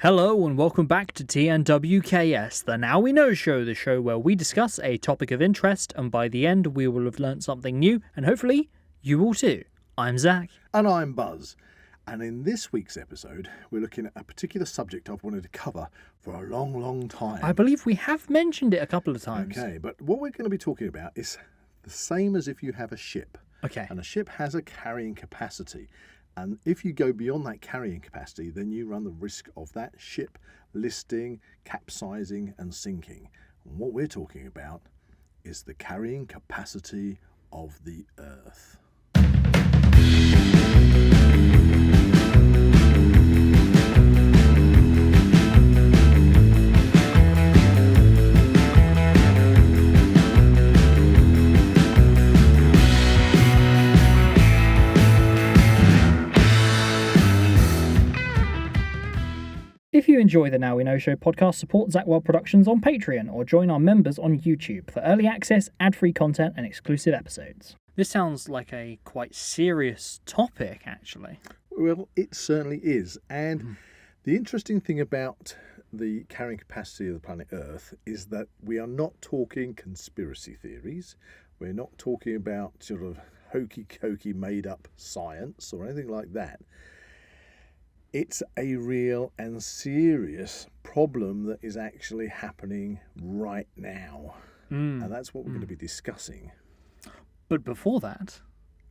Hello and welcome back to TNWKS, the Now We Know show, the show where we discuss a topic of interest and by the end we will have learnt something new and hopefully you will too. I'm Zak. And I'm Buzz. And in this week's episode, we're looking at a particular subject I've wanted to cover for a long, long time. I believe we have mentioned it a couple of times. Okay, but what we're going to be talking about is the same as if you have a ship. Okay. And a ship has a carrying capacity. And if you go beyond that carrying capacity, then you run the risk of that ship listing, capsizing and sinking. And what we're talking about is the carrying capacity of the Earth. If you enjoy the Now We Know show podcast, support Zak Wylde Productions on Patreon or join our members on YouTube for early access, ad-free content and exclusive episodes. This sounds like a quite serious topic, actually. Well, it certainly is. And the interesting thing about the carrying capacity of the planet Earth is that we are not talking conspiracy theories. We're not talking about sort of hokey-cokey made-up science or anything like that. It's a real and serious problem that is actually happening right now. And that's what we're going to be discussing. But before that...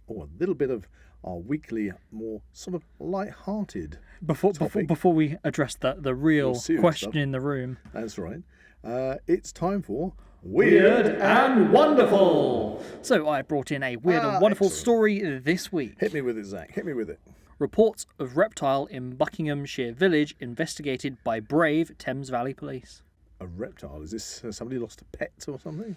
Or a little bit of our weekly, more sort of light-hearted Before we address the real question stuff in the room. That's right. It's time for Weird and Wonderful! So I brought in a weird and wonderful story this week. Hit me with it, Zak. Hit me with it. Reports of reptile in Buckinghamshire village investigated by brave Thames Valley police. A reptile? Is this somebody lost a pet or something?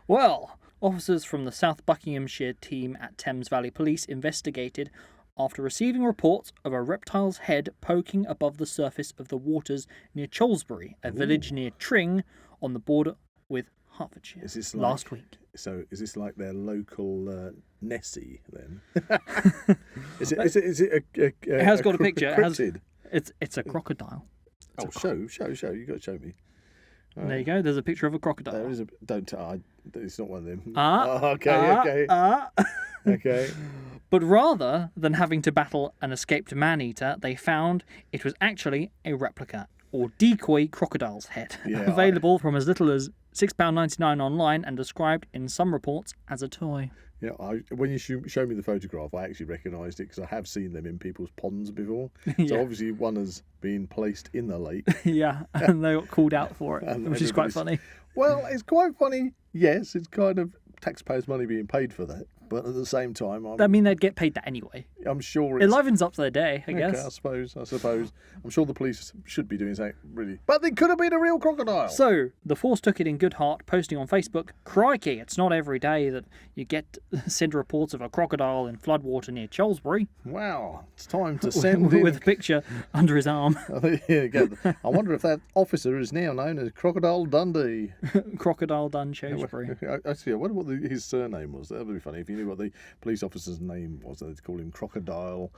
Well, officers from the South Buckinghamshire team at Thames Valley Police investigated after receiving reports of a reptile's head poking above the surface of the waters near Cholesbury, a village near Tring on the border with Hertfordshire, last week. So is this like their local Nessie then? Is it it has got a picture. Cryptid? It's a crocodile. Show. You got to show me. There you go. There's a picture of a crocodile. There is a. It's not one of them. Okay. But rather than having to battle an escaped man-eater, they found it was actually a replica or decoy crocodile's head, available from as little as £6.99 online and described in some reports as a toy. Yeah, when you showed me the photograph, I actually recognised it because I have seen them in people's ponds before. So obviously one has been placed in the lake. Yeah, and they got called out for it, which is quite funny. Well, it's quite funny. Yes, it's kind of taxpayers' money being paid for that. But at the same time, I mean, they'd get paid that anyway. I'm sure it livens up their day, I guess. I suppose. I'm sure the police should be doing something, really. But they could have been a real crocodile. So, the force took it in good heart, posting on Facebook, "Crikey, it's not every day that you get send reports of a crocodile in floodwater near Cholesbury." Wow, it's time to send with a picture under his arm. I wonder if that officer is now known as Crocodile Dundee. Crocodile Dun Cholesbury. Actually, I wonder what his surname was. That would be funny if you knew what the police officer's name was. They'd call him Crocodile,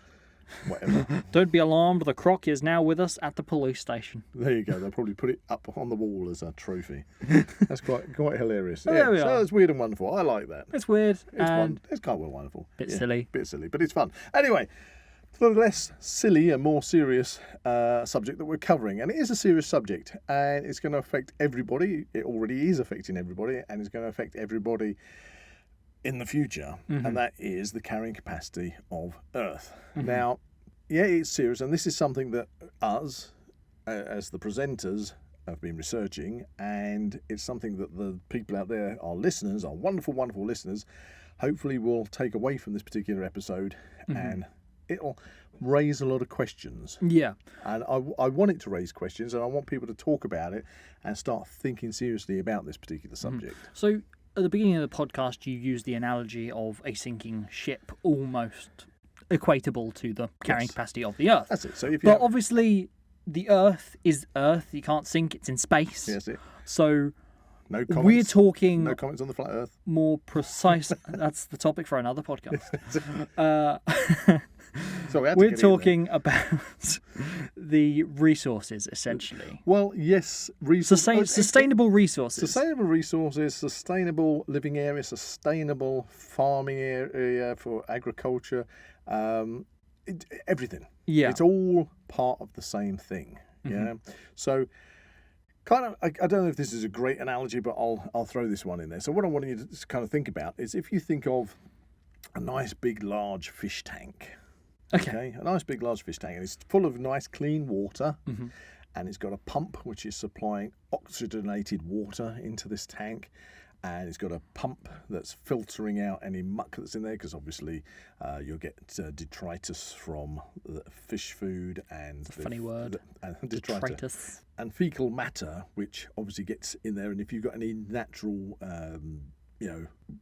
whatever. Don't be alarmed, the croc is now with us at the police station. There you go. They'll probably put it up on the wall as a trophy. That's quite hilarious. There we are. So it's weird and wonderful. I like that. It's weird. It's kind of wonderful. Bit silly, but it's fun. Anyway, for the less silly and more serious subject that we're covering, and it is a serious subject, and it's going to affect everybody. It already is affecting everybody, and it's going to affect everybody in the future, and that is the carrying capacity of Earth. Now, it's serious, and this is something that us, as the presenters, have been researching, and it's something that the people out there, our listeners, our wonderful, wonderful listeners, hopefully will take away from this particular episode, and it'll raise a lot of questions. Yeah. And I want it to raise questions, and I want people to talk about it and start thinking seriously about this particular subject. So, at the beginning of the podcast, you used the analogy of a sinking ship, almost equatable to the carrying capacity of the Earth. That's it. So obviously, the Earth is Earth. You can't sink; it's in space. Yes, it. So no comments. We're talking. No comments on the flat Earth. More precise. That's the topic for another podcast. So we're talking about the resources, essentially. Well, yes, Sustainable resources. Sustainable resources, sustainable living area, sustainable farming area for agriculture, everything. Yeah. It's all part of the same thing. Yeah. So, kind of, I don't know if this is a great analogy, but I'll throw this one in there. So, what I want you to kind of think about is if you think of a nice, big, large fish tank. Okay. A nice, big, large fish tank, and it's full of nice, clean water. And it's got a pump which is supplying oxygenated water into this tank, and it's got a pump that's filtering out any muck that's in there, because obviously you'll get detritus from the fish food and funny word. Detritus and fecal matter, which obviously gets in there. And if you've got any natural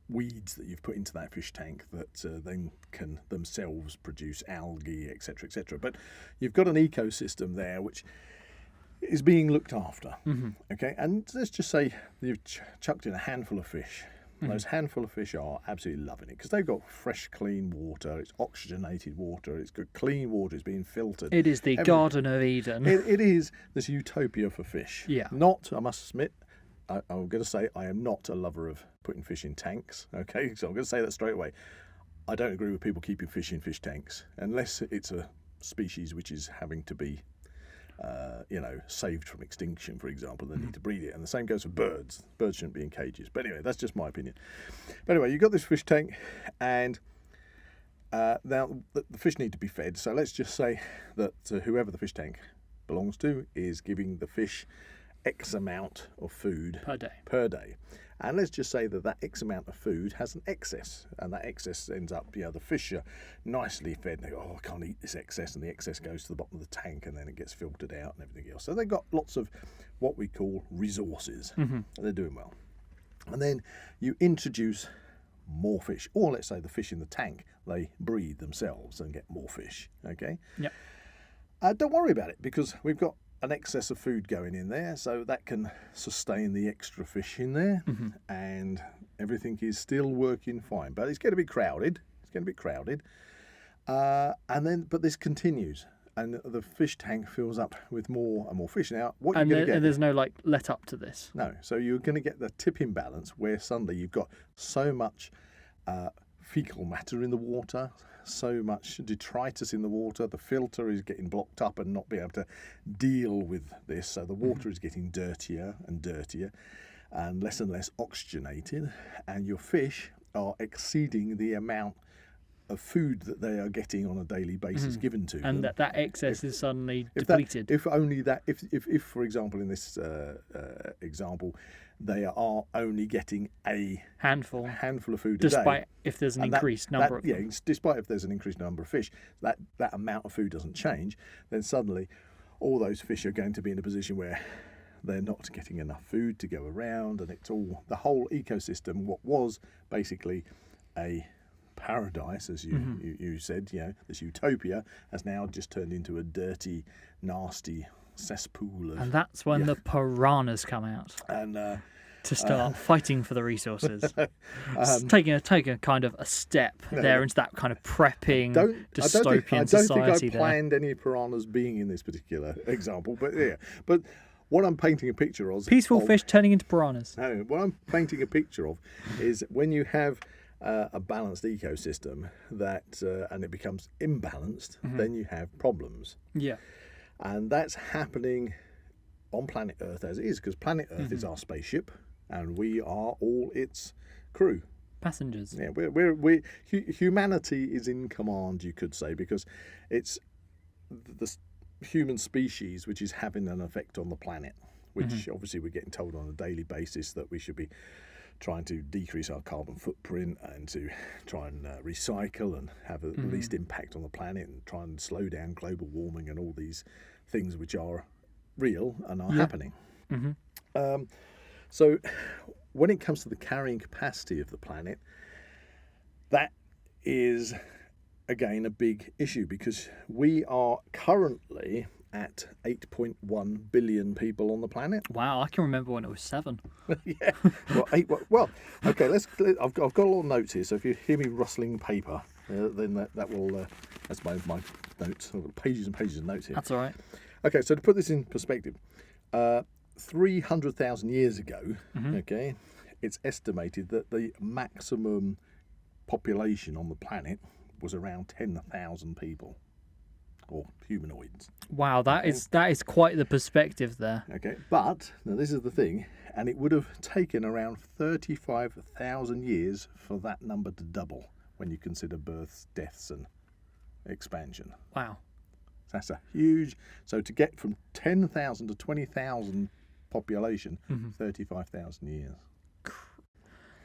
weeds that you've put into that fish tank that then can themselves produce algae, etc., etc. But you've got an ecosystem there which is being looked after. Okay, and let's just say you've chucked in a handful of fish. Those handful of fish are absolutely loving it because they've got fresh, clean water. It's oxygenated water. It's good, clean water. It's being filtered. It is the Garden of Eden. It is this utopia for fish. Yeah. Not, I must admit, I'm going to say I am not a lover of putting fish in tanks. Okay, so I'm going to say that straight away. I don't agree with people keeping fish in fish tanks unless it's a species which is having to be saved from extinction, for example. They need to breed it, and the same goes for birds. Birds shouldn't be in cages. But anyway, that's just my opinion. But anyway, you've got this fish tank, and now the fish need to be fed. So let's just say that whoever the fish tank belongs to is giving the fish X amount of food per day. And let's just say that X amount of food has an excess, and that excess ends up, the fish are nicely fed, and they go, I can't eat this excess, and the excess goes to the bottom of the tank, and then it gets filtered out and everything else. So they've got lots of what we call resources, and they're doing well. And then you introduce more fish, or let's say the fish in the tank, they breed themselves and get more fish, okay? Yep. Don't worry about it, because we've got an excess of food going in there, so that can sustain the extra fish in there, and everything is still working fine. But it's going to be crowded. But this continues, and the fish tank fills up with more and more fish. Now, what you're going to get? And there's no let up to this. No, so you're going to get the tipping balance where suddenly you've got so much fecal matter in the water, so much detritus in the water, the filter is getting blocked up and not being able to deal with this, so the water is getting dirtier and dirtier and less oxygenated, and your fish are exceeding the amount of food that they are getting on a daily basis given to them. And that excess is suddenly depleted. If for example in this example, they are only getting a handful of food a day. Despite if there's an increased number of them. Despite if there's an increased number of fish, that amount of food doesn't change, then suddenly all those fish are going to be in a position where they're not getting enough food to go around, and it's all, the whole ecosystem, what was basically a paradise, as you said, this utopia, has now just turned into a dirty, nasty cesspool. And that's when the piranhas come out. And to start fighting for the resources. Taking a kind of a step there into that kind of prepping dystopian society. I don't think I planned any piranhas being in this particular example, but yeah. But what I'm painting a picture of... Peaceful fish turning into piranhas. No, what I'm painting a picture of is when you have a balanced ecosystem and it becomes imbalanced, then you have problems. Yeah. And that's happening on planet Earth as it is, because planet Earth is our spaceship, and we are all its crew. Passengers. Yeah, humanity is in command, you could say, because it's the human species which is having an effect on the planet, which obviously we're getting told on a daily basis that we should be trying to decrease our carbon footprint and to try and recycle and have the least impact on the planet and try and slow down global warming and all these things which are real and are happening. So when it comes to the carrying capacity of the planet, that is again a big issue, because we are currently at 8.1 billion people on the planet. Wow, I can remember when it was 7. Yeah. Well, okay. I've got a little notes here, so if you hear me rustling paper, then that will that's my notes. I've got pages and pages of notes here. That's all right. Okay, so to put this in perspective, 300,000 years ago, okay, it's estimated that the maximum population on the planet was around 10,000 people, or humanoids. Wow, that is quite the perspective there. Okay, but now this is the thing, and it would have taken around 35,000 years for that number to double when you consider births, deaths, and expansion. Wow. That's a huge. So to get from 10,000 to 20,000 population, 35,000 years.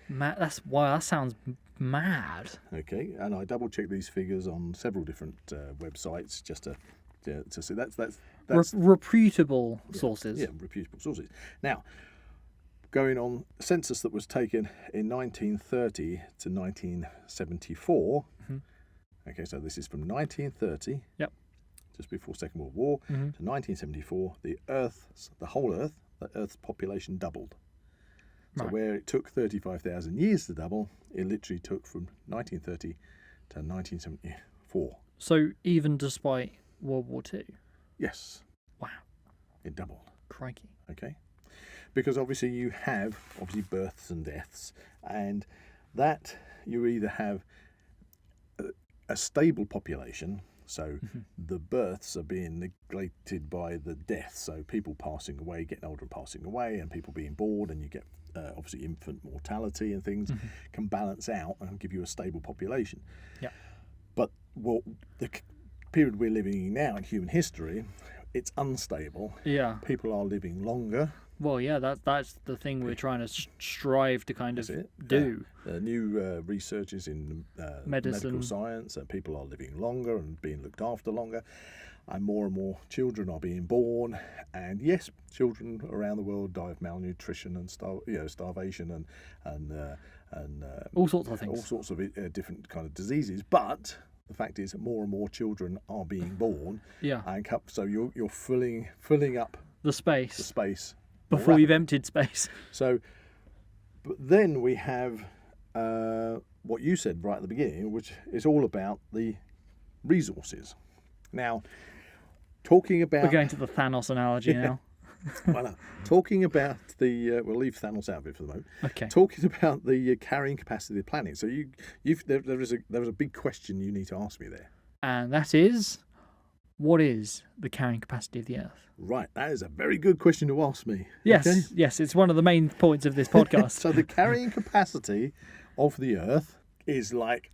That sounds mad. Okay, and I double checked these figures on several different websites just to see. That's Reputable sources. Yeah, reputable sources. Now, going on census that was taken in 1930 to 1974. Okay, so this is from 1930. Yep. Just before Second World War to 1974, the whole Earth, the Earth's population doubled. So where it took 35,000 years to double, it literally took from 1930 to 1974. So even despite World War II? Yes. Wow. It doubled. Crikey. Okay. Because obviously you have births and deaths, and that you either have a stable population. So the births are being neglected by the deaths. So people passing away, getting older and passing away, and people being born, and you get obviously infant mortality and things can balance out and give you a stable population. Yeah. But the period we're living in now in human history, it's unstable. Yeah. People are living longer. Well, yeah, that's the thing we're trying to strive to kind of do. New researches in medical science, people are living longer and being looked after longer, and more children are being born. And yes, children around the world die of malnutrition and starvation and all sorts of things, all sorts of different kind of diseases. But the fact is, more and more children are being born. Yeah. And so you're filling up the space. Before you've emptied space. So, but then we have what you said right at the beginning, which is all about the resources. Now, talking about... We're going to the Thanos analogy now. Well, talking about the... we'll leave Thanos out of it for the moment. Okay. Talking about the carrying capacity of the planet. So there was a big question you need to ask me there. And that is... What is the carrying capacity of the Earth? Right, that is a very good question to ask me. Yes, okay? Yes, it's one of the main points of this podcast. So the carrying capacity of the Earth is like,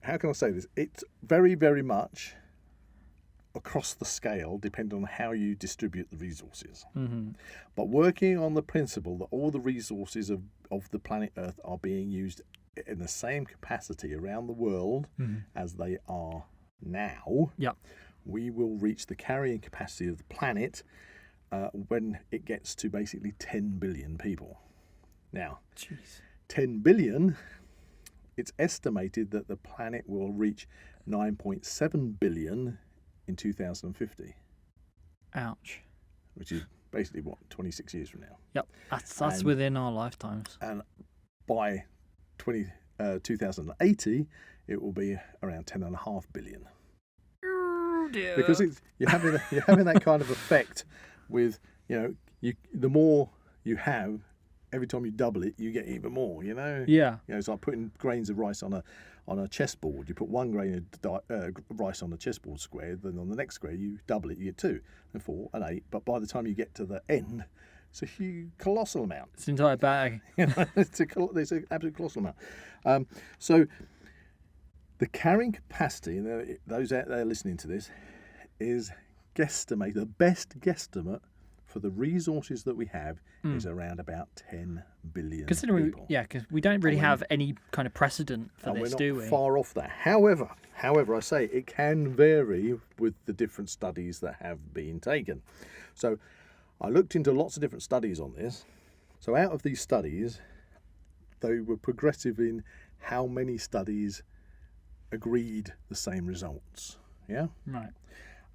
how can I say this? It's very, very much across the scale, depending on how you distribute the resources. But working on the principle that all the resources of the planet Earth are being used in the same capacity around the world as they are now, we will reach the carrying capacity of the planet when it gets to basically 10 billion people. Now, 10 billion, it's estimated that the planet will reach 9.7 billion in 2050. Ouch. Which is basically, 26 years from now. Yep, that's within our lifetimes. And by 2080, it will be around 10.5 billion. Oh dear. Because you're having that kind of effect with, the more you have, every time you double it, you get even more. Yeah. It's like putting grains of rice on a chessboard. You put one grain of rice on the chessboard square, then on the next square you double it, you get 2 and 4 and 8. But by the time you get to the end, it's a huge, colossal amount. It's an entire bag. It's an absolute colossal amount. So the carrying capacity, and those out there listening to this, is guesstimate. The best guesstimate for the resources that we have is around about 10 billion people. Yeah, because we don't really have any kind of precedent for this, do we? We're not far off that. However, I say it can vary with the different studies that have been taken. So I looked into lots of different studies on this. So out of these studies, they were progressive in how many studies agreed the same results. Yeah? Right.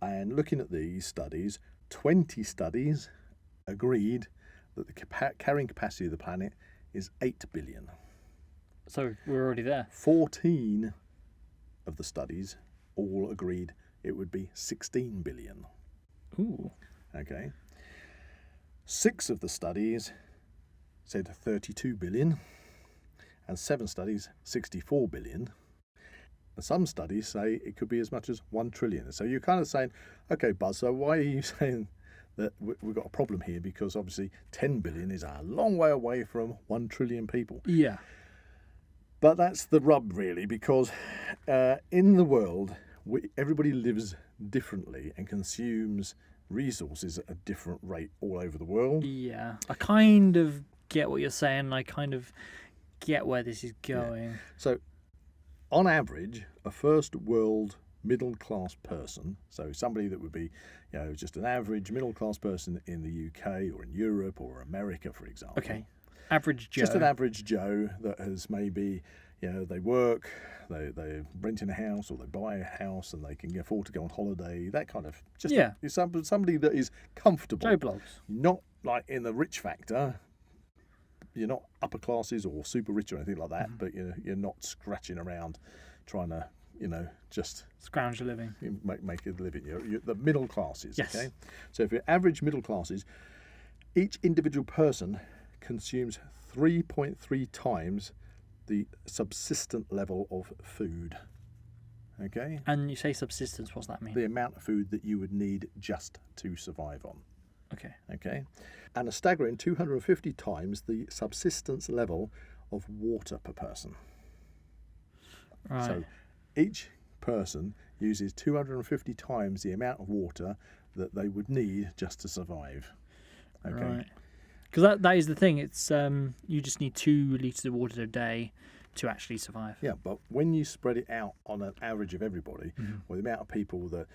And looking at these studies, 20 studies agreed that the carrying capacity of the planet is 8 billion. So we're already there. 14 of the studies all agreed it would be 16 billion. Ooh. Okay. 6 of the studies said 32 billion, and 7 studies 64 billion. And some studies say it could be as much as 1 trillion. So you're kind of saying, okay, Buzz, so why are you saying that we've got a problem here? Because obviously 10 billion is a long way away from 1 trillion people. Yeah. But that's the rub, really, because in the world, everybody lives differently and consumes resources at a different rate all over the world. Yeah. I kind of get what you're saying. I kind of get where this is going. Yeah. So, on average, a first world middle class person, so somebody that would be, just an average middle class person in the UK or in Europe or America, for example. Okay. Average Joe. Just an average Joe that has maybe, they work, they're renting a house or they buy a house and they can afford to go on holiday, that kind of, somebody that is comfortable. Joe Blogs. Not like in the rich factor. You're not upper classes or super rich or anything like that, but you're not scratching around trying to, just scrounge a living. Make a living. You're the middle classes, yes. Okay? So if you're average middle classes, each individual person consumes 3.3 times the subsistent level of food. Okay? And you say subsistence, what's that mean? The amount of food that you would need just to survive on. Okay. And a staggering 250 times the subsistence level of water per person. Right. So each person uses 250 times the amount of water that they would need just to survive. Okay. Right. Because that is the thing. It's you just need 2 litres of water a day to actually survive. Yeah, but when you spread it out on an average of everybody, or the amount of people that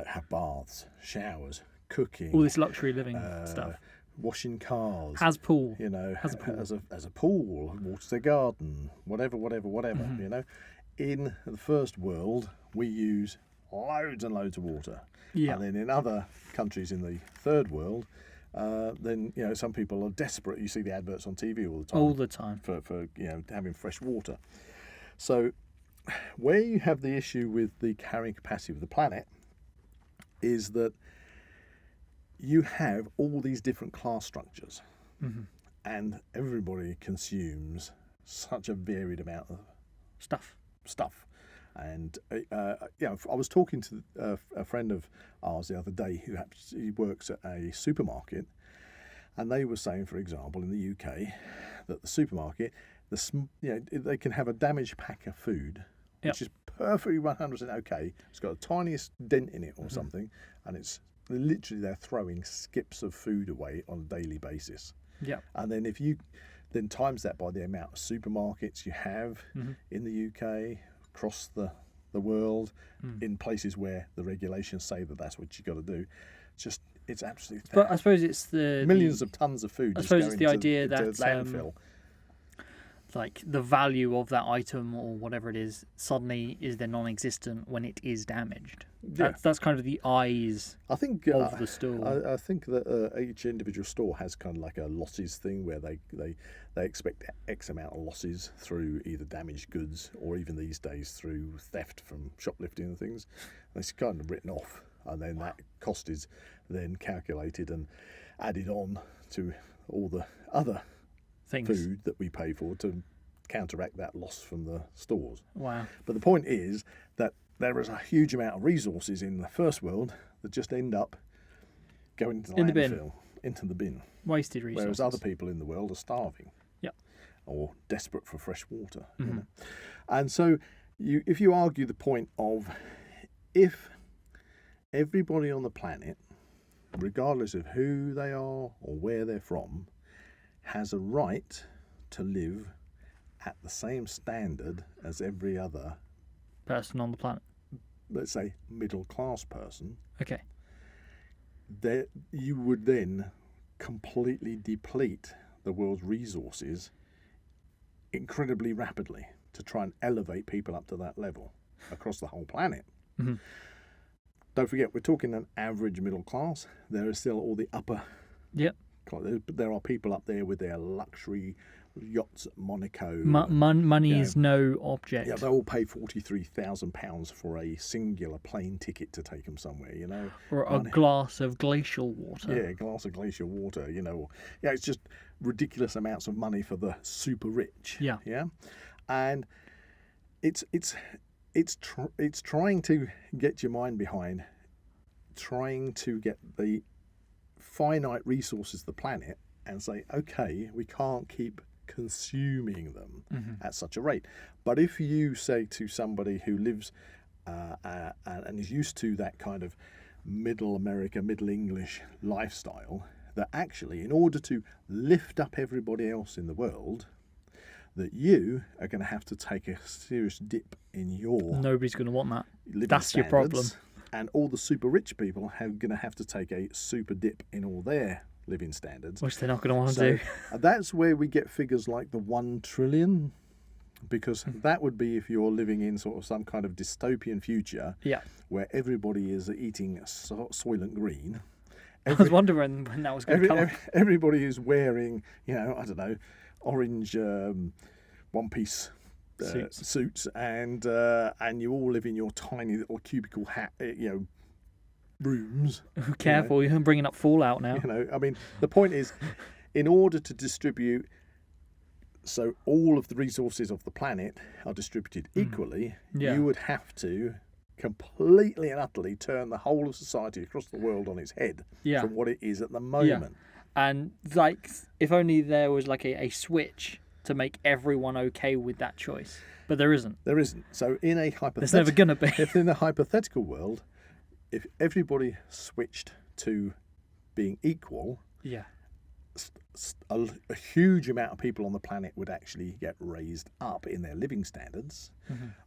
have baths, showers, cooking, all this luxury living stuff, washing cars, has pool, has a pool, waters their garden, whatever, in the first world we use loads and loads of water. Yeah. And then in other countries in the third world, then some people are desperate. You see the adverts on TV all the time. For having fresh water. So where you have the issue with the carrying capacity of the planet is that you have all these different class structures, and everybody consumes such a varied amount of stuff. And I was talking to a friend of ours the other day who actually works at a supermarket, and they were saying, for example, in the UK, that the supermarket, they can have a damaged pack of food, which is perfectly 100% okay. It's got the tiniest dent in it or something, and it's literally they're throwing skips of food away on a daily basis. Yeah. And then if you then times that by the amount of supermarkets you have in the UK, across the world, in places where the regulations say that that's what you got to do, it's absolutely. But I suppose it's the millions of tons of food. I suppose it's the idea that landfill. Like the value of that item or whatever it is suddenly is then non-existent when it is damaged. That's kind of the eyes of the store. I think that each individual store has kind of like a losses thing where they expect X amount of losses through either damaged goods or even these days through theft from shoplifting and things. And it's kind of written off, and then that cost is then calculated and added on to all the other food that we pay for to counteract that loss from the stores. Wow. But the point is that there is a huge amount of resources in the first world that just end up going into the landfill, into the bin. Wasted resources. Whereas other people in the world are starving. Yeah. Or desperate for fresh water. And so if you argue the point of if everybody on the planet, regardless of who they are or where they're from, has a right to live at the same standard as every other person on the planet, let's say middle class person, okay, you would then completely deplete the world's resources incredibly rapidly to try and elevate people up to that level across the whole planet. Don't forget, we're talking an average middle class. There is still all the upper. Yep. There are people up there with their luxury yachts at Monaco. Money you know, is no object. Yeah, they all pay £43,000 for a singular plane ticket to take them somewhere, you know. Or a glass of glacial water. Yeah, a glass of glacial water, you know. Yeah, it's just ridiculous amounts of money for the super rich. Yeah. Yeah. And it's trying to get your mind behind trying to get the finite resources of the planet and say, okay, we can't keep consuming them at such a rate. But if you say to somebody who lives and is used to that kind of middle America, middle English lifestyle, that actually in order to lift up everybody else in the world, that you are going to have to take a serious dip in your Nobody's going to want that. living That's your problem. standards, and all the super rich people are going to have to take a super dip in all their living standards. Which they're not going to want to So do. that's where we get figures like the 1 trillion, because that would be if you're living in sort of some kind of dystopian future Yeah. where everybody is eating Soylent Green. I was wondering when that was going to come. Everybody is wearing, you know, I don't know, orange one-piece suits, and you all live in your tiny little cubicle rooms. Careful, you're bringing up Fallout now. You know, I mean, the point is, in order to distribute, so all of the resources of the planet are distributed equally, you would have to completely and utterly turn the whole of society across the world on its head from what it is at the moment. And like, if only there was like a switch to make everyone okay with that choice. But there isn't. There isn't. So in a There's never going to be. If in a hypothetical world, if everybody switched to being equal, a huge amount of people on the planet would actually get raised up in their living standards.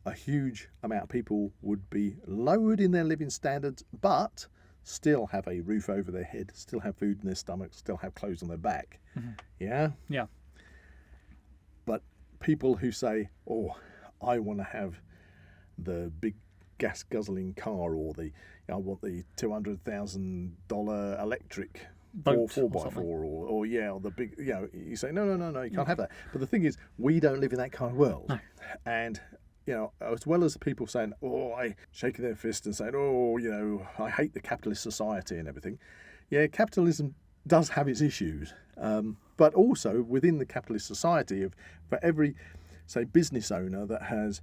A huge amount of people would be lowered in their living standards, but still have a roof over their head, still have food in their stomach, still have clothes on their back. Yeah? Yeah. But people who say, oh, I want to have the big gas guzzling car, or I want the $200,000 electric Boat 4x4, or the big, you know, you say, no, you can't have that. But the thing is, we don't live in that kind of world. No. And, you know, as well as people saying, shaking their fist and saying, you know, I hate the capitalist society and everything. Yeah, capitalism does have its issues. But also within the capitalist society, for every, say, business owner that has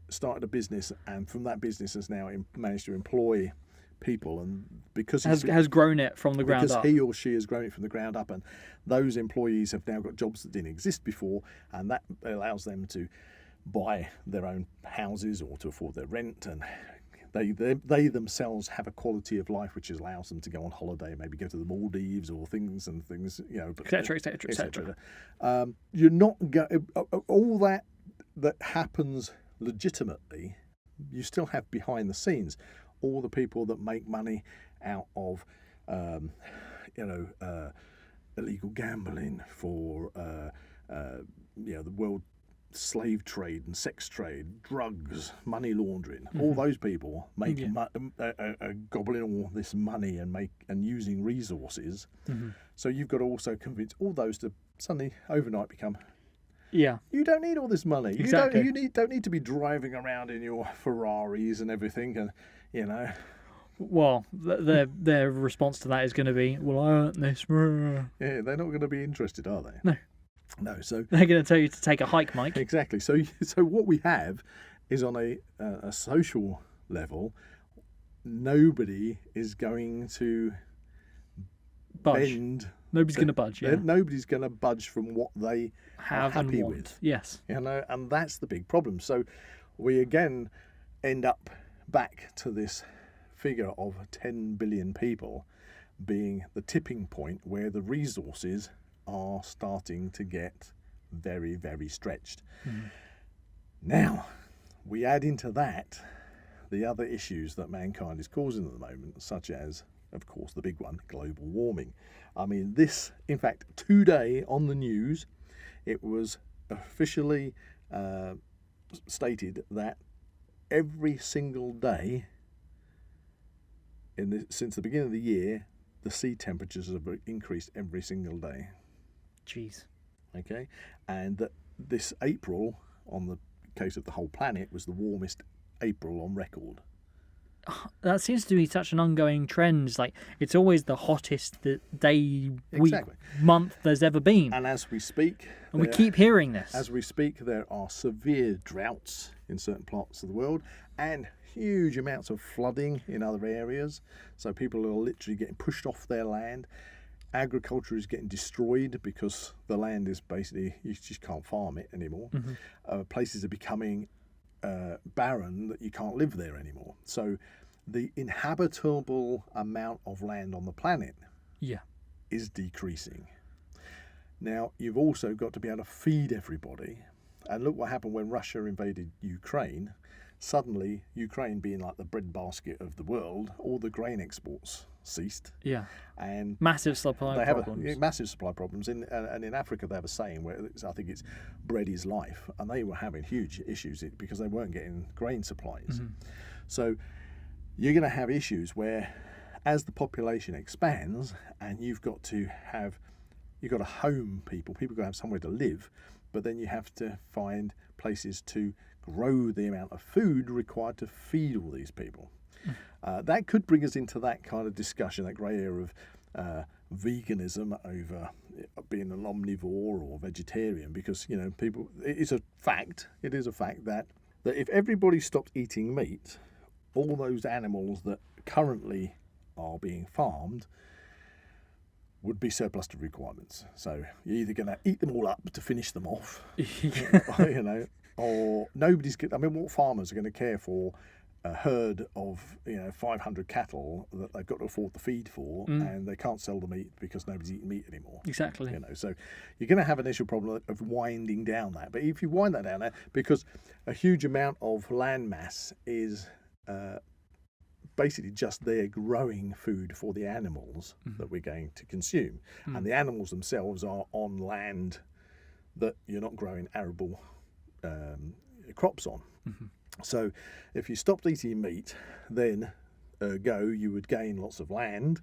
started a business and from that business has now managed to employ people, and because has grown it from the ground up, because he or she has grown it from the ground up, and those employees have now got jobs that didn't exist before, and that allows them to buy their own houses or to afford their rent, and they themselves have a quality of life which allows them to go on holiday, maybe go to the Maldives or things, you know, etc. You're not all that happens legitimately. You still have behind the scenes all the people that make money out of, illegal gambling for, the world slave trade and sex trade, drugs, money laundering. All those people make gobbling all this money and using resources. So you've got to also convince all those to suddenly overnight become. Yeah. You don't need all this money. Exactly. You don't need to be driving around in your Ferraris and everything, and you know. Well, their response to that is going to be, "Well, I earned this." Yeah, they're not going to be interested, are they? No. So they're going to tell you to take a hike, Mike. Exactly. So what we have is on a social level, nobody is going to bend. Nobody's going to budge. Yeah. Nobody's going to budge from what they have are happy and want. with. Yes. You know, and that's the big problem. So we again end up back to this figure of 10 billion people being the tipping point where the resources are starting to get very, very stretched. Now, we add into that the other issues that mankind is causing at the moment, such as, of course, the big one, global warming. I mean, this, in fact, today on the news, it was officially stated that every single day since the beginning of the year, the sea temperatures have increased every single day. Jeez. Okay, and that this April, on the case of the whole planet, was the warmest April on record. That seems to be such an ongoing trend. It's like it's always the hottest day, week, Exactly. month there's ever been. And as we speak, And we keep hearing this. As we speak, there are severe droughts in certain parts of the world and huge amounts of flooding in other areas. So people are literally getting pushed off their land. Agriculture is getting destroyed because the land is basically, you just can't farm it anymore. Places are becoming barren that you can't live there anymore. So the inhabitable amount of land on the planet is decreasing. Now, you've also got to be able to feed everybody. And look what happened when Russia invaded Ukraine. Suddenly, Ukraine being like the breadbasket of the world, all the grain exports ceased. Yeah. And massive supply problems. Have massive supply problems. And in Africa, they have a saying where I think it's bread is life. And they were having huge issues because they weren't getting grain supplies. So you're going to have issues where as the population expands and you've got to home people got to have somewhere to live, but then you have to find places to grow the amount of food required to feed all these people. That could bring us into that kind of discussion, that grey area of veganism over being an omnivore or vegetarian, because people. It is a fact that if everybody stopped eating meat, all those animals that currently are being farmed would be surplus to requirements. So you're either going to eat them all up to finish them off, or nobody's. I mean, what farmers are going to care for a herd of 500 cattle that they've got to afford the feed for, and they can't sell the meat because nobody's eating meat anymore. Exactly. So you're going to have an initial problem of winding down that. But if you wind that down, because a huge amount of land mass is basically just there growing food for the animals that we're going to consume, and the animals themselves are on land that you're not growing arable crops on. So if you stopped eating meat, then you would gain lots of land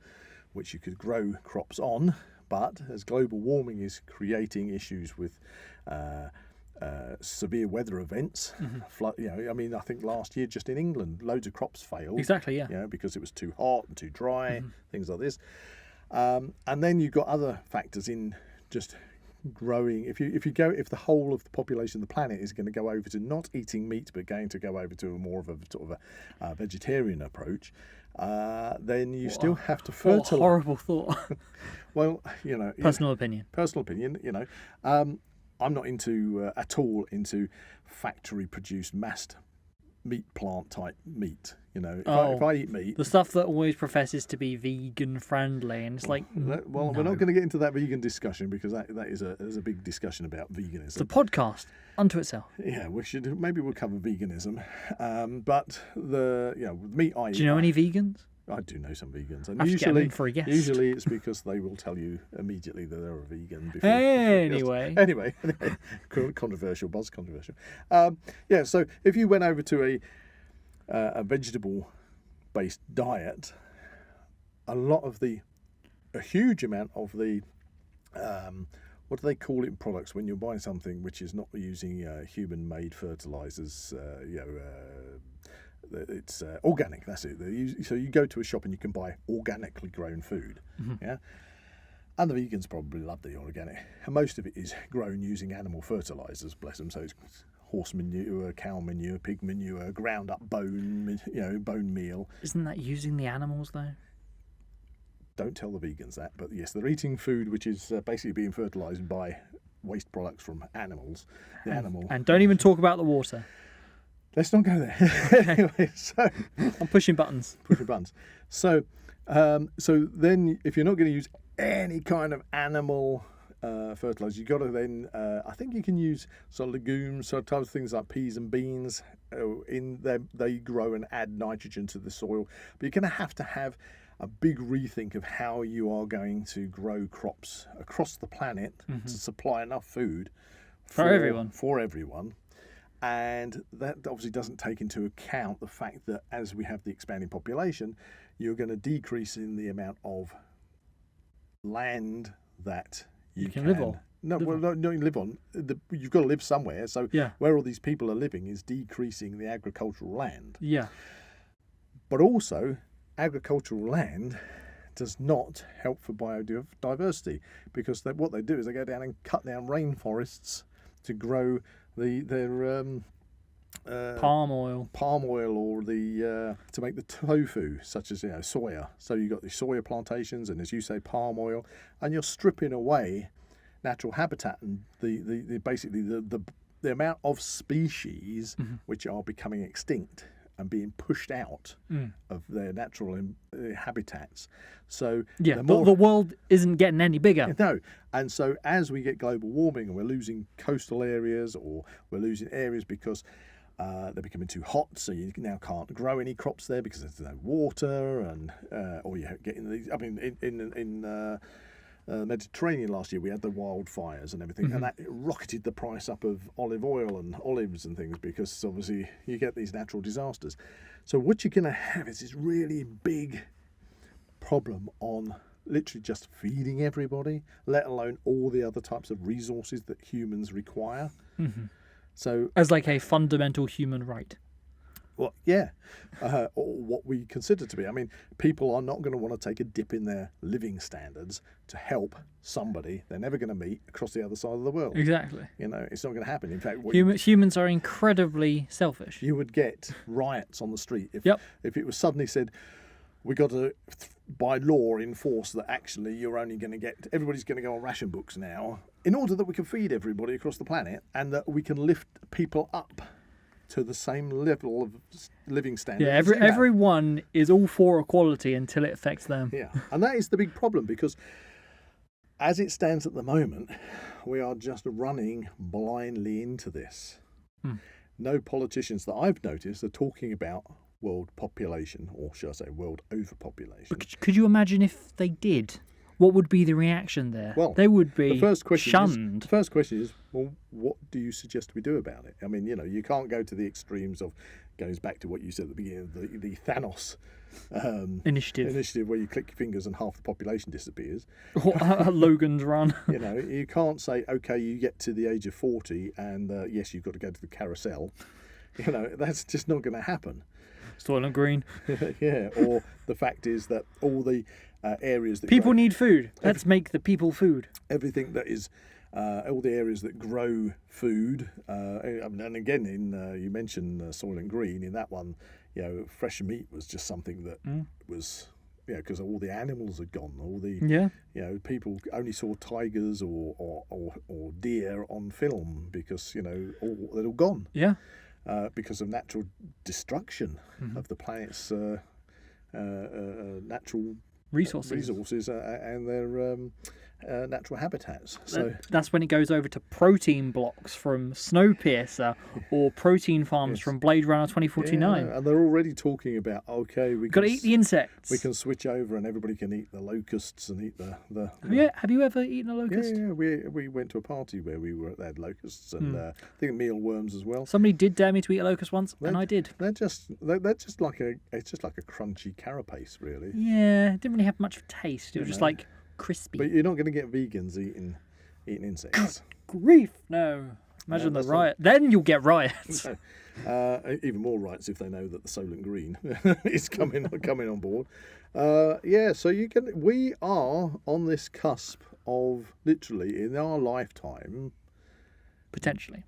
which you could grow crops on. But as global warming is creating issues with severe weather events, flood, I think last year just in England, loads of crops failed. Exactly, yeah. Because it was too hot and too dry, things like this. And then you've got other factors in just growing. If the whole of the population of the planet is going to go over to not eating meat but going to go over to more of a sort of a vegetarian approach, then you still have to fertilize. What a horrible thought. Well, Personal opinion. I'm not at all into factory produced massed meat plant type meat. If I eat meat, the stuff that always professes to be vegan friendly, and it's like, we're not going to get into that vegan discussion because that is a big discussion about veganism. It's a podcast unto itself. Yeah, we'll cover veganism, but the meat I eat. Do you know any vegans? I do know some vegans, and I have to get them in for a guest. Usually it's because they will tell you immediately that they're a vegan. Before Anyway, controversial. So if you went over to a vegetable-based diet, a huge amount of the what do they call it in products when you're buying something which is not using human-made fertilizers? It's organic. That's it. So you go to a shop and you can buy organically grown food. Yeah. And the vegans probably love the organic. And most of it is grown using animal fertilizers, bless them. So it's horse manure, cow manure, pig manure, ground up bone meal. Isn't that using the animals though? Don't tell the vegans that, but yes, they're eating food which is basically being fertilized by waste products from animals. And don't even talk about the water. Let's not go there. Anyway, so I'm pushing buttons. So then, if you're not going to use any kind of animal fertilizer, you've got to then. I think you can use some legumes, so types of things like peas and beans. In them, they grow and add nitrogen to the soil. But you're going to have a big rethink of how you are going to grow crops across the planet to supply enough food for everyone. And that obviously doesn't take into account the fact that as we have the expanding population, you're going to decrease in the amount of land that you can live on. No, no, you live on. You've got to live somewhere. So Yeah. where all these people are living is decreasing the agricultural land. Yeah. But also, agricultural land does not help for biodiversity, because what they do is they go down and cut down rainforests to grow their Palm oil. or to make the tofu, such as soya. So you've got the soya plantations, and as you say, palm oil, and you're stripping away natural habitat and basically the amount of species which are becoming extinct and being pushed out of their natural habitats. So the world isn't getting any bigger. No, and so as we get global warming and we're losing coastal areas, or we're losing areas because they're becoming too hot, so you now can't grow any crops there because there's no water, and or you're getting these. I mean, in Mediterranean last year we had the wildfires and everything, and that rocketed the price up of olive oil and olives and things, because obviously you get these natural disasters. So what you're going to have is this really big problem on literally just feeding everybody, let alone all the other types of resources that humans require. So as like a fundamental human right. Well, yeah, or what we consider to be. I mean, people are not going to want to take a dip in their living standards to help somebody they're never going to meet across the other side of the world. Exactly. It's not going to happen. In fact, humans are incredibly selfish. You would get riots on the street if it was suddenly said, we got to, by law, enforce that actually everybody's going to go on ration books now, in order that we can feed everybody across the planet, and that we can lift people up to the same level of living standard. Yeah, everyone is all for equality until it affects them. Yeah, and that is the big problem, because as it stands at the moment, we are just running blindly into this. No politicians that I've noticed are talking about world population, or should I say world overpopulation. But could you imagine if they did? What would be the reaction there? Well, they would be shunned. The first question is, well, what do you suggest we do about it? I mean, you can't go to the extremes of, goes back to what you said at the beginning, the Thanos initiative where you click your fingers and half the population disappears. Logan's Run. You can't say, okay, you get to the age of 40 and yes, you've got to go to the carousel. That's just not going to happen. Soylent Green. Yeah, or the fact is that all the areas that people need food. Let's make the people food. Everything that is all the areas that grow food, and again, you mentioned Soylent Green. In that one, fresh meat was just something that was, because all the animals had gone. All the people only saw tigers or deer on film because they're all gone. Yeah. Because of natural destruction of the planet's natural resources and their natural habitats. So that's when it goes over to protein blocks from Snowpiercer or protein farms from Blade Runner 2049. Yeah, and they're already talking about, okay, we've got to eat the insects. We can switch over and everybody can eat the locusts and eat the Have you ever eaten a locust? Yeah, we went to a party where they had locusts and I think mealworms as well. Somebody did dare me to eat a locust once, and I did. It's just like a crunchy carapace, really. Yeah, it didn't really have much taste. It was just like crispy. But you're not going to get vegans eating insects. Grief! No. Imagine the riot. Then you'll get riots. Even more riots if they know that the Soylent Green is coming on board. So we are on this cusp of literally in our lifetime. Potentially.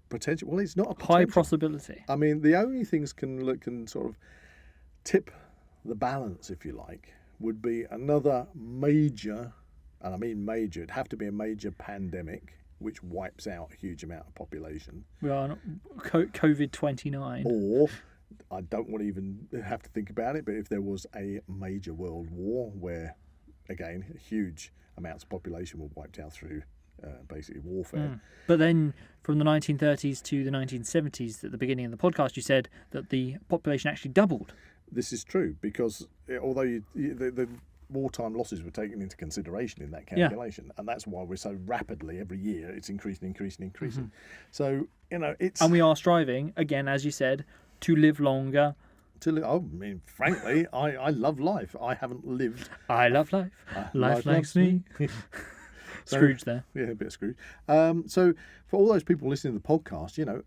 Well, it's not a potential. High possibility. I mean, the only things can sort of tip the balance, if you like, would be another major, and I mean major, it'd have to be a major pandemic which wipes out a huge amount of population. We are COVID-29. Or, I don't want to even have to think about it, but if there was a major world war where, again, huge amounts of population were wiped out through basically warfare. But then from the 1930s to the 1970s, at the beginning of the podcast, you said that the population actually doubled. This is true because although the wartime losses were taken into consideration in that calculation, and that's why we're so rapidly every year it's increasing. So it's and we are striving again, as you said, to live longer. Frankly, I love life. I haven't lived. I love life. Life likes me. Scrooge there. Yeah, a bit of Scrooge. So for all those people listening to the podcast,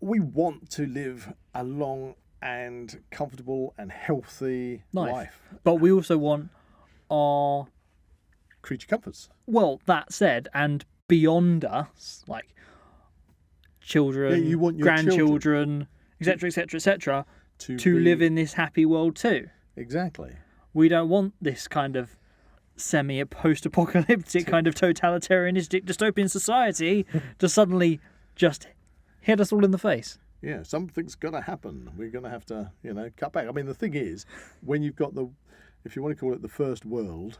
we want to live a long and comfortable and healthy life. But we also want our creature comforts. Well, that said, and beyond us, like children, you want your grandchildren, etc., etc., etc., to live in this happy world too. Exactly. We don't want this kind of post-apocalyptic kind of totalitarianistic dystopian society to suddenly just hit us all in the face. Yeah, something's got to happen. We're going to have to, cut back. I mean, the thing is, when you've got if you want to call it the first world,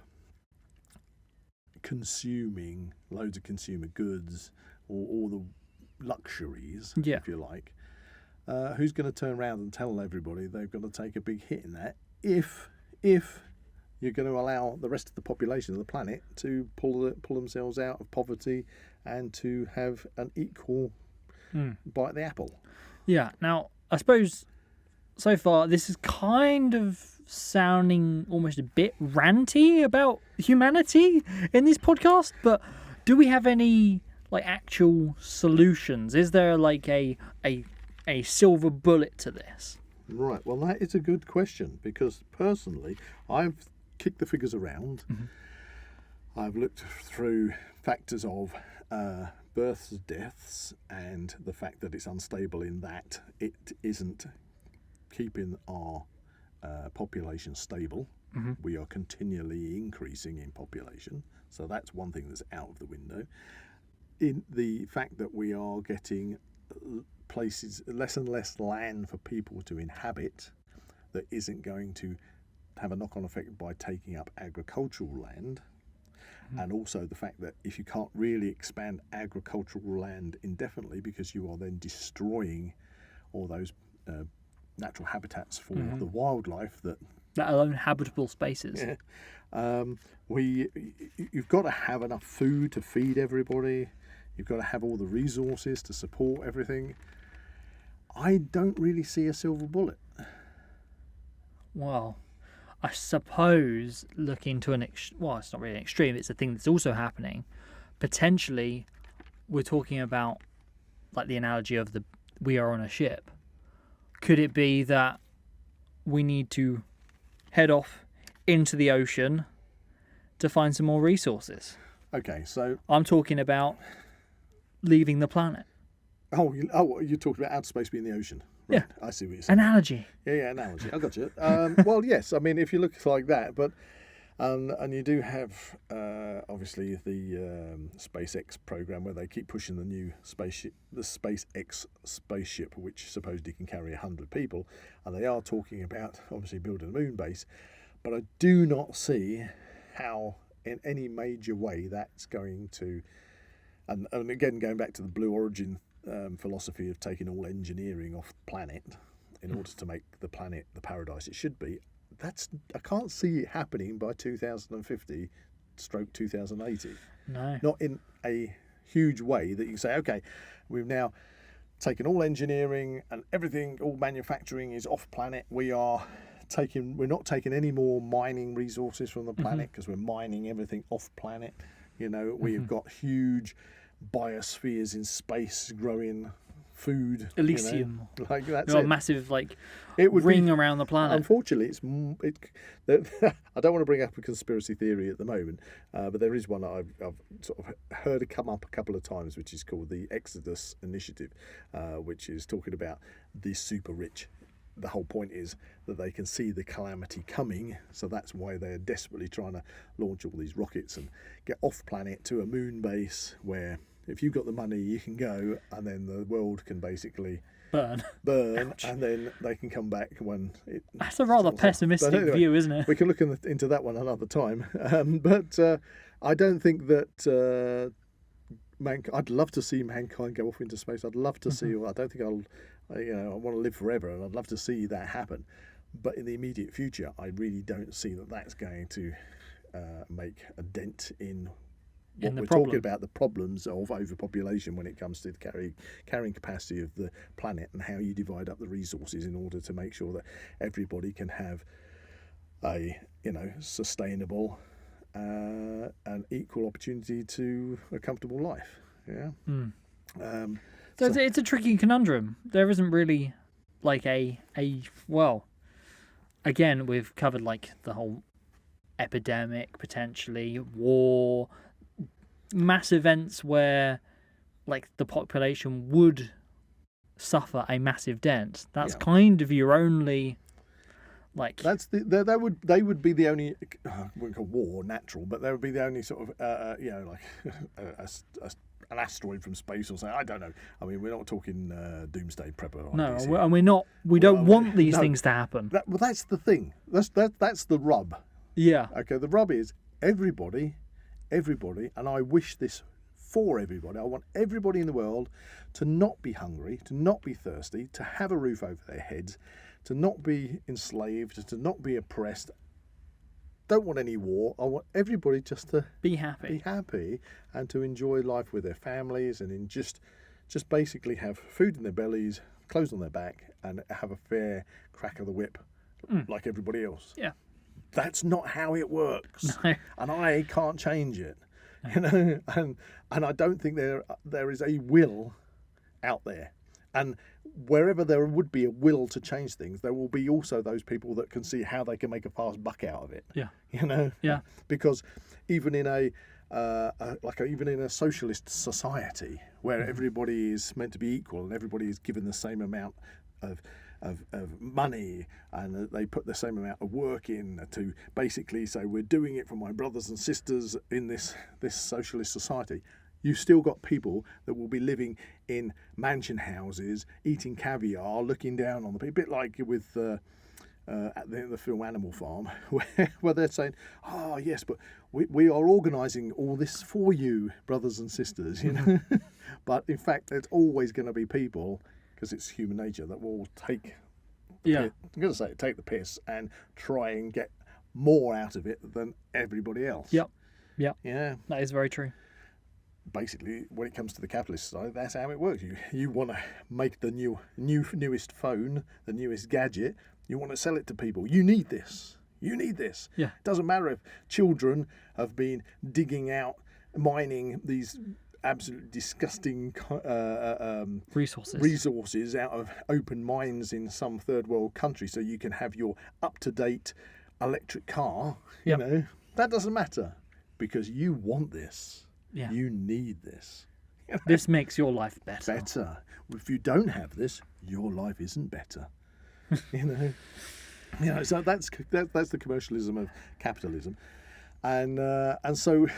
consuming loads of consumer goods or all the luxuries, if you like, who's going to turn around and tell everybody they've got to take a big hit in that if you're going to allow the rest of the population of the planet to pull themselves out of poverty and to have an equal bite of the apple? Yeah. Now, I suppose so far this is kind of sounding almost a bit ranty about humanity in this podcast, but do we have any actual solutions? Is there a silver bullet to this? Right. Well, that is a good question, because personally, I've kicked the figures around. Mm-hmm. I've looked through factors of births, deaths, and the fact that it's unstable in that it isn't keeping our population stable. Mm-hmm. We are continually increasing in population, so that's one thing that's out of the window. In the fact that we are getting places, less and less land for people to inhabit, that isn't going to have a knock-on effect by taking up agricultural land. And also the fact that if you can't really expand agricultural land indefinitely, because you are then destroying all those natural habitats for the wildlife that alone habitable spaces. Yeah. You've got to have enough food to feed everybody. You've got to have all the resources to support everything. I don't really see a silver bullet. Well, I suppose looking to it's not really an extreme, it's a thing that's also happening. Potentially, we're talking about the analogy of we are on a ship. Could it be that we need to head off into the ocean to find some more resources? Okay, so I'm talking about leaving the planet. You're talking about outer space being the ocean. Right. Yeah. I see what you're saying. Analogy. Yeah, analogy. I got you. Well, yes. I mean, if you look like that, but and you do have obviously the SpaceX program where they keep pushing the new spaceship, the SpaceX spaceship, which supposedly can carry 100 people, and they are talking about obviously building a moon base, but I do not see how in any major way that's going to, and again going back to the Blue Origin philosophy of taking all engineering off the planet in order to make the planet the paradise it should be. I can't see it happening by 2050 / 2080. No. Not in a huge way that you can say, okay, we've now taken all engineering and everything, all manufacturing is off planet. We're not taking any more mining resources from the planet because we're mining everything off planet. We've got huge biospheres in space growing food. Elysium. That's a it. massive it would ring around the planet. Unfortunately, I don't want to bring up a conspiracy theory at the moment, but there is one that I've sort of heard it come up a couple of times, which is called the Exodus Initiative, which is talking about the super rich. The whole point is that they can see the calamity coming, so that's why they're desperately trying to launch all these rockets and get off planet to a moon base where if you've got the money you can go, and then the world can basically burn and then they can come back when it... That's a rather pessimistic view, isn't it? We can look into that one another time, but I don't think that I'd love to see mankind go off into space. I'd love to see. I don't think I want to live forever, and I'd love to see that happen. But in the immediate future, I really don't see that that's going to make a dent in what we're talking about, the problems of overpopulation when it comes to the carrying capacity of the planet and how you divide up the resources in order to make sure that everybody can have a sustainable an equal opportunity to a comfortable life. Yeah. So it's a tricky conundrum. There isn't really like well, again, we've covered like the whole epidemic, potentially war, mass events where like the population would suffer a massive dent. That's kind of your only like. That's they would be the only. I wouldn't call war natural, but they would be the only sort of an asteroid from space or something. I don't know. I mean, we're not talking doomsday prepper. No, and we're not. We don't want these things to happen. That's the thing. That's the rub. Yeah. Okay. The rub is everybody, and I wish this for everybody. I want everybody in the world to not be hungry, to not be thirsty, to have a roof over their heads, to not be enslaved, to not be oppressed. Don't want any war. I want everybody just to be happy, and to enjoy life with their families, and just basically have food in their bellies, clothes on their back, and have a fair crack of the whip like everybody else. Yeah. That's not how it works. No. And I can't change it. You know, and I don't think there is a will out there. And wherever there would be a will to change things, there will be also those people that can see how they can make a fast buck out of it. Yeah. You know? Yeah. Because even in even in a socialist society where everybody is meant to be equal and everybody is given the same amount of money, and they put the same amount of work in to basically say we're doing it for my brothers and sisters in this socialist society, you've still got people that will be living in mansion houses, eating caviar, looking down on the people, a bit like with at the film Animal Farm, where they're saying, oh yes, but we are organising all this for you, brothers and sisters, you know. But in fact, there's always going to be people, because it's human nature, that will take I'm going to say take the piss and try and get more out of it than everybody else. Yep. Yeah. That is very true. Basically, when it comes to the capitalist side, that's how it works. You want to make the newest phone, the newest gadget. You want to sell it to people. You need this. Yeah. It doesn't matter if children have been digging out, mining these absolutely disgusting resources out of open mines in some third world country, so you can have your up-to-date electric car. You know, that doesn't matter because you want this. Yeah. You need this. You know? This makes your life better. If you don't have this, your life isn't better. You know. So that's the commercialism of capitalism, and so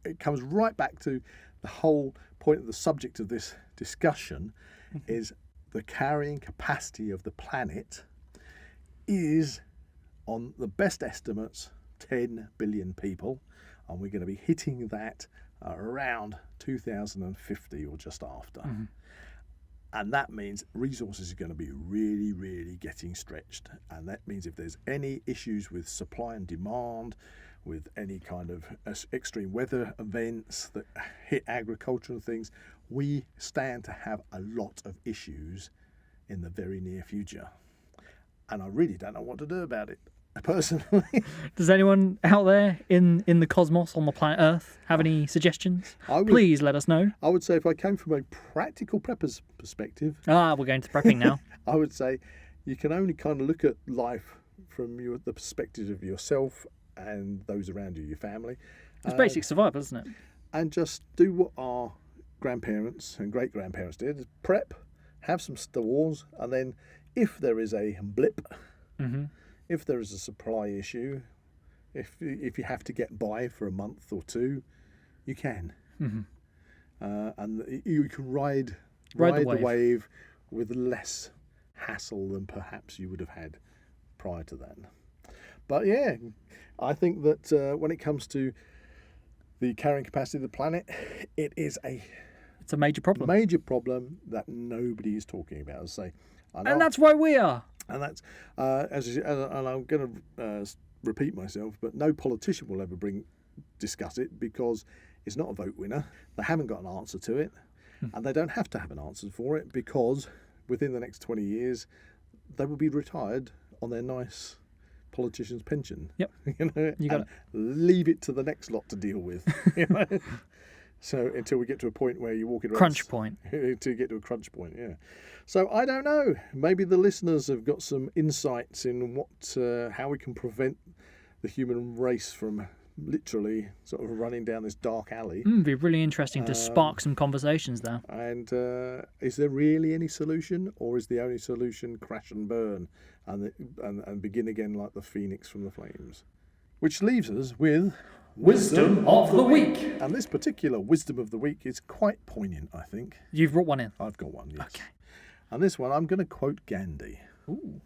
it comes right back to the whole point of the subject of this discussion is the carrying capacity of the planet is, on the best estimates, 10 billion people, and we're going to be hitting that around 2050 or just after. And that means resources are going to be really, really getting stretched. And that means if there's any issues with supply and demand, with any kind of extreme weather events that hit agriculture and things, we stand to have a lot of issues in the very near future. And I really don't know what to do about it, personally. Does anyone out there in the cosmos on the planet Earth have any suggestions? Please let us know. I would say if I came from a practical prepper's perspective... we're going to prepping now. I would say you can only kind of look at life from the perspective of yourself and those around you, your family. It's basic survival, isn't it? And just do what our grandparents and great-grandparents did. Prep, have some stores, and then if there is a blip... If there is a supply issue, if you have to get by for a month or two, you can. And you can ride the wave with less hassle than perhaps you would have had prior to that. But yeah, I think that when it comes to the carrying capacity of the planet, it's a major problem. Major problem that nobody is talking about. As I say, and that's why we are. And that's and I'm going to repeat myself, but no politician will ever discuss it because it's not a vote winner. They haven't got an answer to it, and they don't have to have an answer for it because within the next 20 years they will be retired on their nice politician's pension. Yep. You know, You got and leave it to the next lot to deal with. You know? So until we get to a point where you're walking around. Crunch point. To get to a crunch point, yeah. So I don't know. Maybe the listeners have got some insights in how we can prevent the human race from literally sort of running down this dark alley. It'd be really interesting to spark some conversations there. And is there really any solution, or is the only solution crash and burn and begin again like the phoenix from the flames? Which leaves us with Wisdom of the Week. And this particular wisdom of the week is quite poignant, I think. You've brought one in. I've got one, yes. Okay. And this one, I'm going to quote Gandhi. Ooh.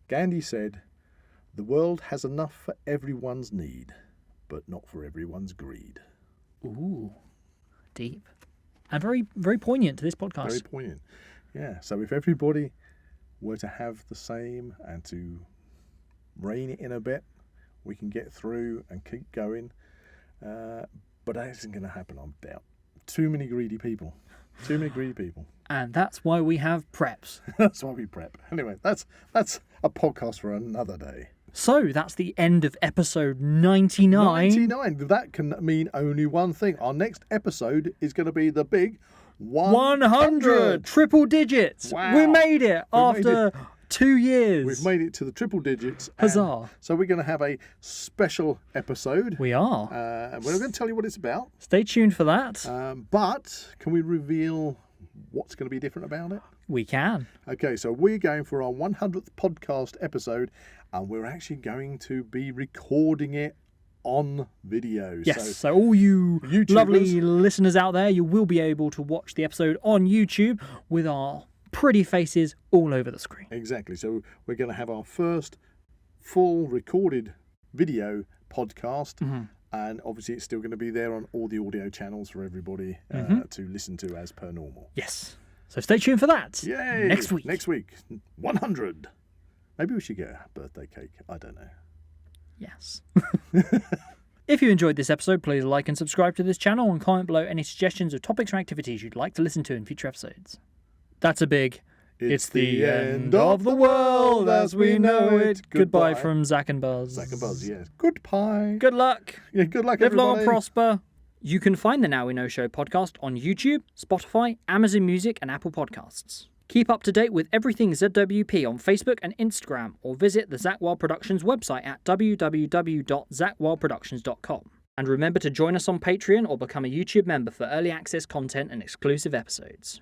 Gandhi said, "The world has enough for everyone's need, but not for everyone's greed." Ooh. Deep. And very, very poignant to this podcast. Very poignant. Yeah, so if everybody were to have the same and to rein it in a bit, we can get through and keep going. But that isn't going to happen, I doubt. Too many greedy people. Too many greedy people. And that's why we have preps. That's why we prep. Anyway, that's a podcast for another day. So that's the end of episode 99. 99. That can mean only one thing. Our next episode is going to be the big 100. Triple digits. Wow. We made it after 2 years. We've made it to the triple digits. Huzzah. So we're going to have a special episode. We are. And we're not going to tell you what it's about. Stay tuned for that. But can we reveal what's going to be different about it? We can. Okay, so we're going for our 100th podcast episode, and we're actually going to be recording it on video. Yes, so all you YouTubers, lovely listeners out there, you will be able to watch the episode on YouTube with our pretty faces all over the screen. Exactly. So we're going to have our first full recorded video podcast. Mm-hmm. And obviously it's still going to be there on all the audio channels for everybody to listen to as per normal. Yes. So stay tuned for that. Yay! Next week. Next week. 100. Maybe we should get a birthday cake. I don't know. Yes. If you enjoyed this episode, please like and subscribe to this channel and comment below any suggestions of topics or activities you'd like to listen to in future episodes. That's a big... It's the end of the world as we know it. Goodbye from Zak and Buzz. Zak and Buzz, yes. Goodbye. Good luck. Yeah, good luck, Live everybody. long and prosper. You can find the Now We Know Show podcast on YouTube, Spotify, Amazon Music, and Apple Podcasts. Keep up to date with everything ZWP on Facebook and Instagram, or visit the Zak Wylde Productions website at www.zakwyldeproductions.com. And remember to join us on Patreon or become a YouTube member for early access content and exclusive episodes.